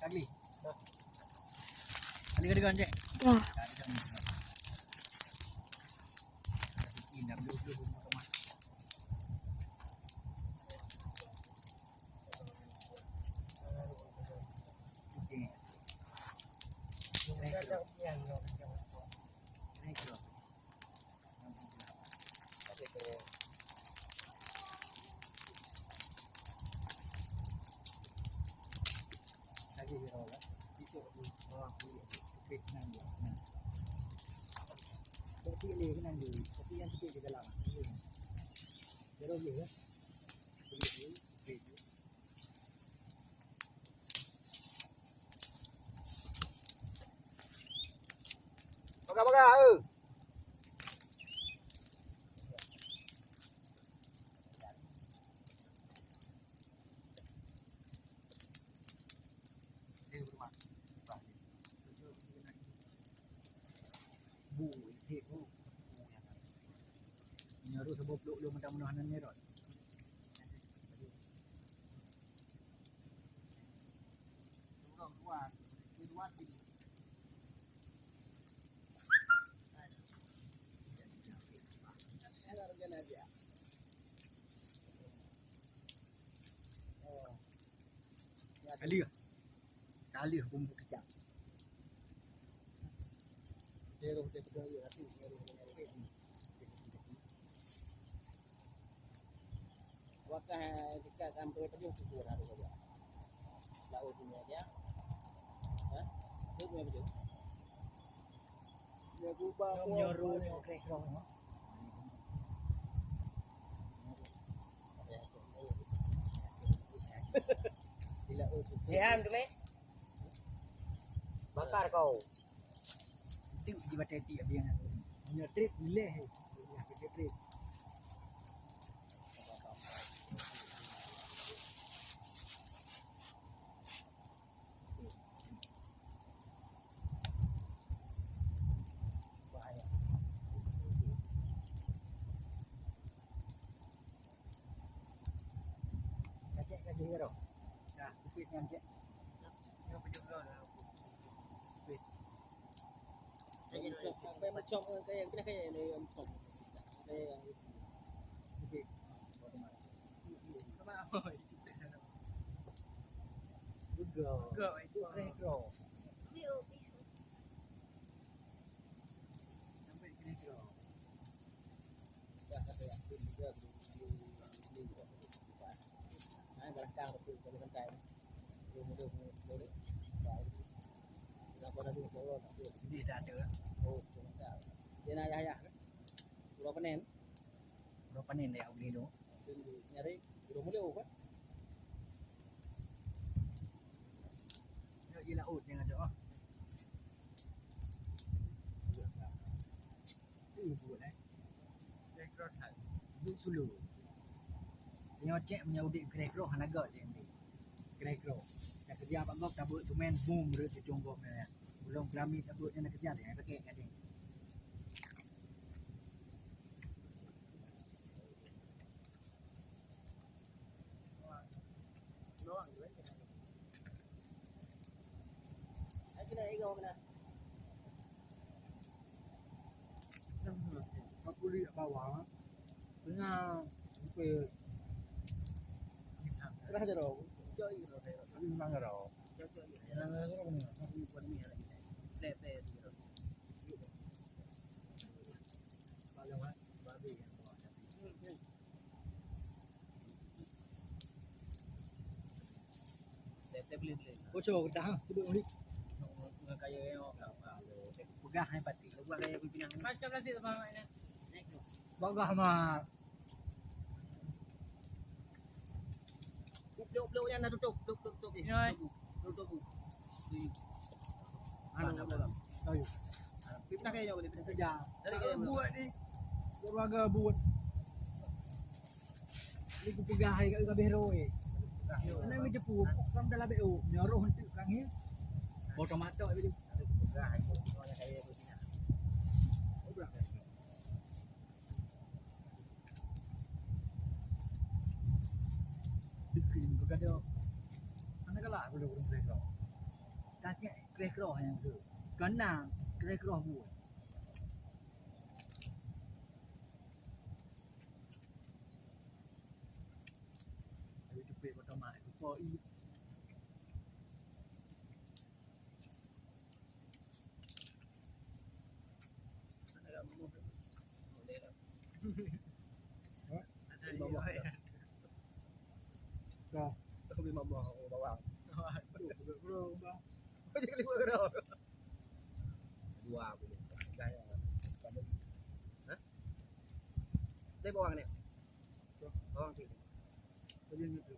Kali. Kali kan cek. Ya. Indah dulu sama. Kopi ni kena dulu. Kopi yang sikit di dalam. Jero je ya. Baga bu hit bu. Nyaru sebab lu mentang-mentang ni rot. Kali bumbu kicap. Zero dia pergi hati zero. Wakah dekat kampung tu tu ada juga. Laut punya dia. Ha? Tu punya betul. Dia ubah nyoru krek-krok. Diam tu meh. Bakar kau. Itu di bateti abian. Punya trip milih. Ya kita trip. Kasih hero. Dah, kupit kan cek. Yang pejuk dulu. Kupit. Sampai macam kayak kita kayak ni macam. Kayak Kupit. Sama apa? Kupit sana. Juga itu krekro. Sampai krekro. dah kata yang juga ni juga. Nah, barang betul dari pantai. Dia mudah boleh. Dah pada dulu kalau tak boleh. Ini dah ada. Oh, tak. Dia nak ayah. Berapa nen? Berapa ni dia beli tu? Nyari belum boleh kan? Nak je laut yang ada ah. Ini buat krekro tak. Duk sulu. Nyocek punya udik krekro hanaga je ni. Krekro. Dah kerja apa gop tabut tu main boom dia cunggok ni. Belum piramid tabut yang nak kerja dia pakai kat dia. Kena ego kena. Kau pulih bawah. Tengah upil. Dah ada ro. Jauh iro. Tapi memang ro. Jauh iro. Yang ro ni. Aku pun ni lagi. Play iro. Kalau kan babi yang bawa. Beli. Bocor dah duduk ni. Kaya yang Pegah hai pati. buat kaya pinang. Macam nasi tu bang ni. Bagah mah. Duk yang dah tutup. Noi. Tutup. Anu dalam. Kayu. Pinang kaya boleh. Kerja. Dari kaya buat ni. Berbagai buat. Ni ku pegah hai kat kabeh roe. Ana mi jepu sam dalam BO. Nyaruh henti kangin. Botol mata tu. Pegah orang kaya pinang. Bikin bergada. Anak galak boleh burung mereka. Kakek kerek-kerok yang tu. Kena kerek-kerok buat. Ayo cepet kau tamat. Kau i. Ada mau boleh lah. Ada di bawah ya. Kau. Aku beli mama bawang. Kerek-kerok bang. Jadi lima kero. Dua boleh. Gaya. Kamu. Hah? Đây bawang này. Bawang thì Kau dia nak tu.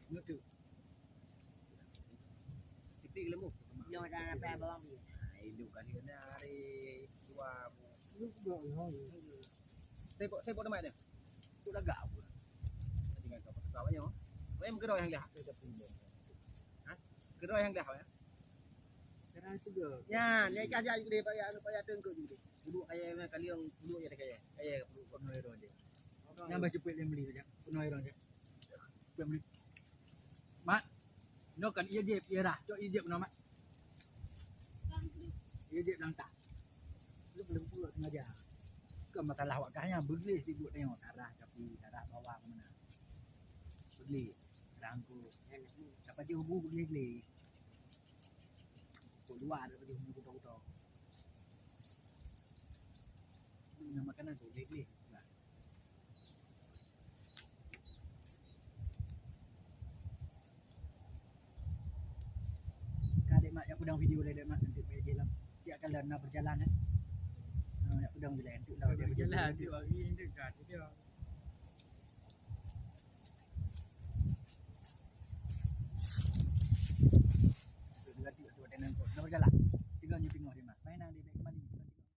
Nak tu. titik lemu. Yo dah dapat bawang ni. Ai lu kali ni hari dua. Lu dah hoi. Saya buat nama dia. Tu dah gak pun. Tinggal kau banyak. Em cái đôi hàng lẻ. Hả? Cái đôi hàng lẻ hả? Cara juga. Ya, ni kan dia juga dia tengok juga. Duduk kayak kalian duduk ya kayak duduk Penuh air dia. Yang baca cepet dia beli saja. Penuh air dia. Cepet beli. Mat. No kan ia je ia dah. Cok ia je penuh mat. Ia je lang tak. Lu belum pula sengaja. Bukan masalah wakahnya beli sibuk tengok arah tapi arah bawah ke mana. Beli. Rangku. Dapat dia hubung beli. Kau luar dapat dia hubung kau. Nama makanan tu beli. Kadek mak yang pedang video le dek mak nanti pergi jalan. Dia akan nak berjalan kan. Nak pedang bila nanti lah dia Jalan berjalan. dia bagi dekat dia.